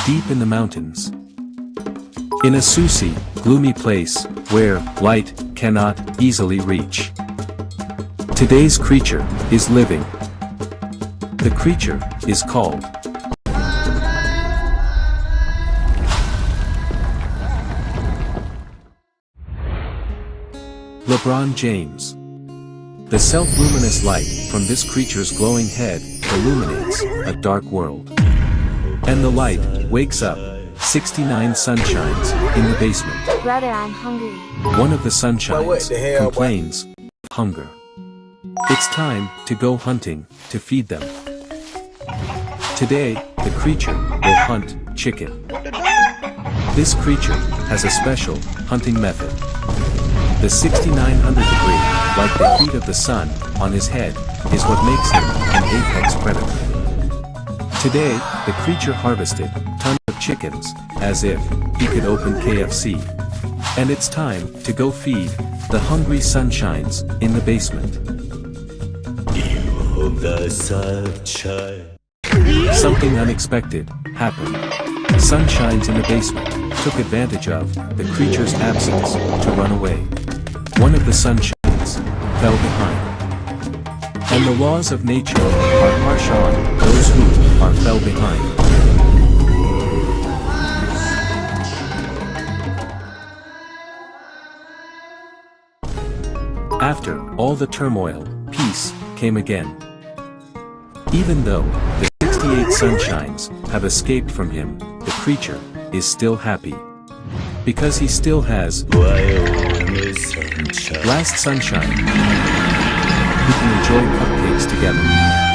deep in the mountains. In a Susi, gloomy place, where light cannot easily reach. Today's creature is living. The creature is called LeBron James. The self-luminous light from this creature's glowing head illuminates a dark world. And the light wakes up 69 sunshines in the basement. Brother, I'm hungry. One of the sunshines complains of hunger. It's time to go hunting to feed them. Today, the creature will hunt chicken. This creature has a special hunting method. The 6900 degree, like the heat of the sun, on his head, is what makes him an apex predator. Today, the creature harvested tons of chickens, as if he could open KFC. And it's time to go feed the hungry sunshines in the basement. Something unexpected happened. Sunshines in the basement took advantage of the creature's absence to run away. One of the sunshines fell behind. And the laws of nature are harsh on those who are fell behind. After all the turmoil, peace came again. Even though the 68 sunshines have escaped from him, the creature is still happy. Because he still has last sunshine. We can enjoy cupcakes together.